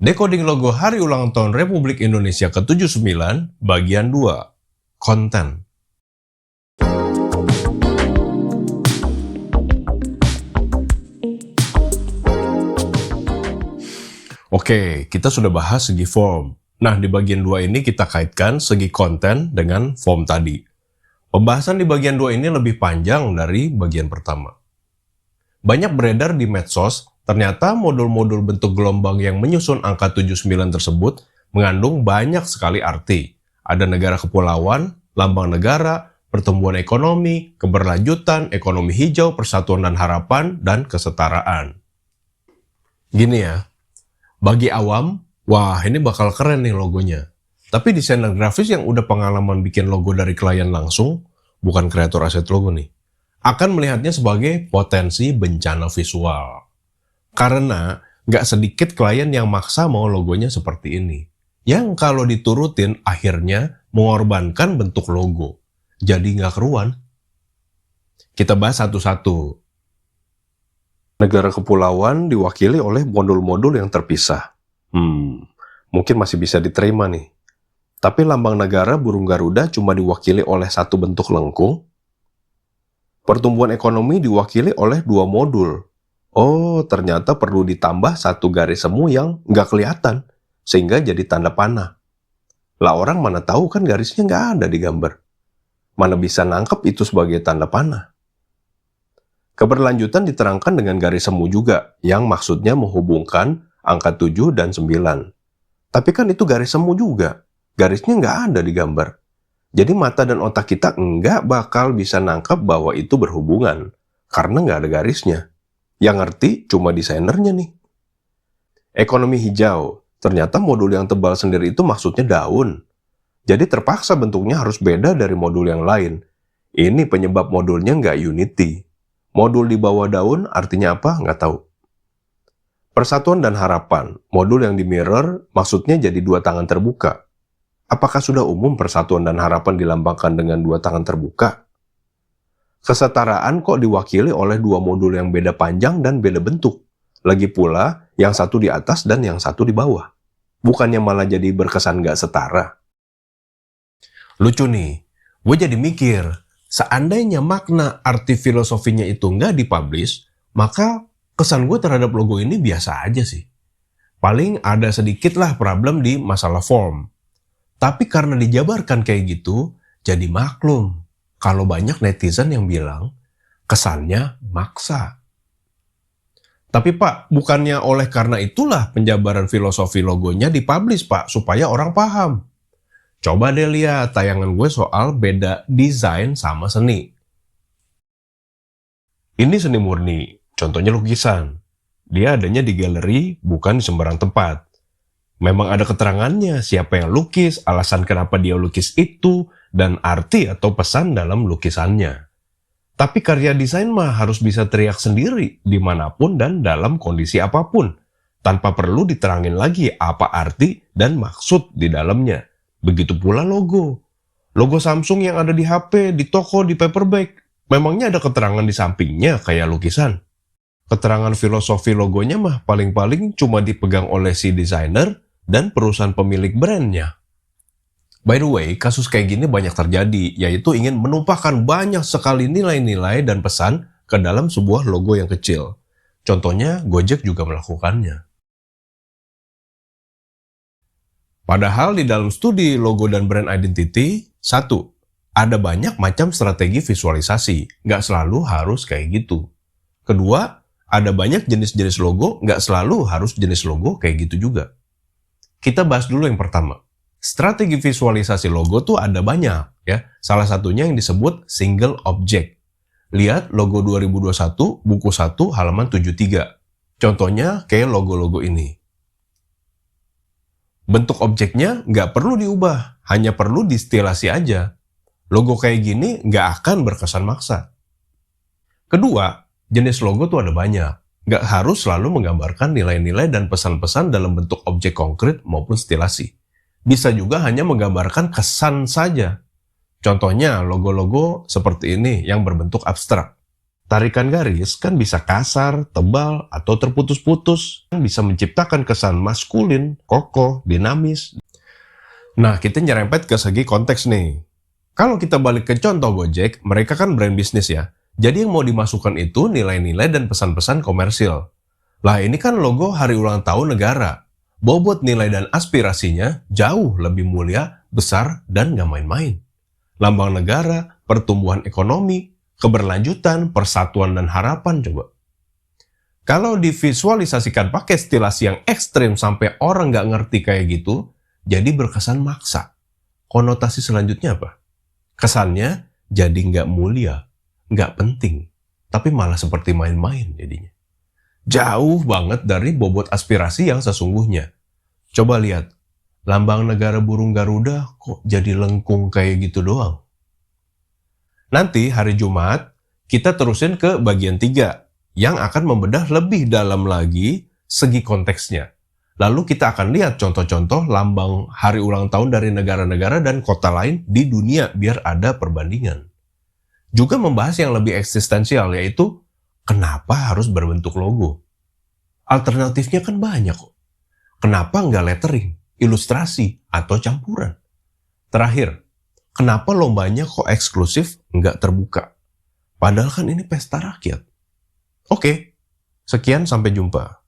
Decoding logo Hari Ulang Tahun Republik Indonesia ke-79, bagian 2, konten. Oke, kita sudah bahas segi form. Nah, di bagian 2 ini kita kaitkan segi konten dengan form tadi. Pembahasan di bagian 2 ini lebih panjang dari bagian pertama. Banyak beredar di medsos, ternyata modul-modul bentuk gelombang yang menyusun angka 79 tersebut mengandung banyak sekali arti. Ada negara kepulauan, lambang negara, pertumbuhan ekonomi, keberlanjutan, ekonomi hijau, persatuan dan harapan, dan kesetaraan. Gini ya, bagi awam, wah ini bakal keren nih logonya. Tapi desainer grafis yang udah pengalaman bikin logo dari klien langsung, bukan kreator aset logo nih, akan melihatnya sebagai potensi bencana visual. Karena nggak sedikit klien yang maksa mau logonya seperti ini. Yang kalau diturutin akhirnya mengorbankan bentuk logo. Jadi nggak keruan. Kita bahas satu-satu. Negara kepulauan diwakili oleh modul-modul yang terpisah. Mungkin masih bisa diterima nih. Tapi lambang negara burung Garuda cuma diwakili oleh satu bentuk lengkung. Pertumbuhan ekonomi diwakili oleh 2 modul. Oh, ternyata perlu ditambah satu garis semu yang nggak kelihatan, sehingga jadi tanda panah. Lah orang mana tahu kan garisnya nggak ada di gambar. Mana bisa nangkep itu sebagai tanda panah. Keberlanjutan diterangkan dengan garis semu juga, yang maksudnya menghubungkan angka 7 dan 9. Tapi kan itu garis semu juga, garisnya nggak ada di gambar. Jadi mata dan otak kita nggak bakal bisa nangkep bahwa itu berhubungan, karena nggak ada garisnya. Yang ngerti cuma desainernya nih. Ekonomi hijau, ternyata modul yang tebal sendiri itu maksudnya daun. Jadi terpaksa bentuknya harus beda dari modul yang lain. Ini penyebab modulnya nggak unity. Modul di bawah daun artinya apa? Nggak tahu. Persatuan dan harapan, modul yang di mirror maksudnya jadi 2 tangan terbuka. Apakah sudah umum persatuan dan harapan dilambangkan dengan 2 tangan terbuka? Kesetaraan kok diwakili oleh 2 modul yang beda panjang dan beda bentuk. Lagi pula, yang satu di atas dan yang satu di bawah. Bukannya malah jadi berkesan nggak setara. Lucu nih, gue jadi mikir, seandainya makna arti filosofinya itu nggak dipublish, maka kesan gue terhadap logo ini biasa aja sih. Paling ada sedikit lah problem di masalah form. Tapi karena dijabarkan kayak gitu, jadi maklum. Kalau banyak netizen yang bilang, kesannya maksa. Tapi Pak, bukannya oleh karena itulah penjabaran filosofi logonya dipublish Pak, supaya orang paham. Coba deh lihat tayangan gue soal beda desain sama seni. Ini seni murni, contohnya lukisan. Dia adanya di galeri, bukan di sembarang tempat. Memang ada keterangannya, siapa yang lukis, alasan kenapa dia lukis itu, dan arti atau pesan dalam lukisannya. Tapi karya desain mah harus bisa teriak sendiri, dimanapun dan dalam kondisi apapun, tanpa perlu diterangin lagi apa arti dan maksud di dalamnya. Begitu pula logo. Logo Samsung yang ada di HP, di toko, di paperback, memangnya ada keterangan di sampingnya kayak lukisan. Keterangan filosofi logonya mah paling-paling cuma dipegang oleh si desainer dan perusahaan pemilik brandnya. By the way, kasus kayak gini banyak terjadi, yaitu ingin menumpahkan banyak sekali nilai-nilai dan pesan ke dalam sebuah logo yang kecil. Contohnya, Gojek juga melakukannya. Padahal di dalam studi logo dan brand identity, 1. Ada banyak macam strategi visualisasi, nggak selalu harus kayak gitu. Kedua, ada banyak jenis-jenis logo, nggak selalu harus jenis logo kayak gitu juga. Kita bahas dulu yang pertama. Strategi visualisasi logo tuh ada banyak, ya. Salah satunya yang disebut single object. Lihat logo 2021, buku 1, halaman 73. Contohnya kayak logo-logo ini. Bentuk objeknya nggak perlu diubah, hanya perlu distilasi aja. Logo kayak gini nggak akan berkesan maksa. Kedua, jenis logo tuh ada banyak. Nggak harus selalu menggambarkan nilai-nilai dan pesan-pesan dalam bentuk objek konkret maupun stilasi. Bisa juga hanya menggambarkan kesan saja. Contohnya logo-logo seperti ini yang berbentuk abstrak. Tarikan garis kan bisa kasar, tebal, atau terputus-putus. Bisa menciptakan kesan maskulin, kokoh, dinamis. Nah, kita nyerempet ke segi konteks nih. Kalau kita balik ke contoh Gojek, mereka kan brand bisnis ya. Jadi yang mau dimasukkan itu nilai-nilai dan pesan-pesan komersil. Lah ini kan logo hari ulang tahun negara. Bobot nilai dan aspirasinya jauh lebih mulia, besar, dan gak main-main. Lambang negara, pertumbuhan ekonomi, keberlanjutan, persatuan, dan harapan coba. Kalau divisualisasikan pakai stilasi yang ekstrim sampai orang nggak ngerti kayak gitu, jadi berkesan maksa. Konotasi selanjutnya apa? Kesannya jadi nggak mulia, nggak penting, tapi malah seperti main-main jadinya. Jauh banget dari bobot aspirasi yang sesungguhnya. Coba lihat, lambang negara burung Garuda kok jadi lengkung kayak gitu doang. Nanti hari Jumat, kita terusin ke bagian 3, yang akan membedah lebih dalam lagi segi konteksnya. Lalu kita akan lihat contoh-contoh lambang hari ulang tahun dari negara-negara dan kota lain di dunia biar ada perbandingan. Juga membahas yang lebih eksistensial, yaitu kenapa harus berbentuk logo. Alternatifnya kan banyak kok. Kenapa nggak lettering, ilustrasi, atau campuran? Terakhir, kenapa lombanya kok eksklusif, nggak terbuka? Padahal kan ini pesta rakyat. Oke, sekian sampai jumpa.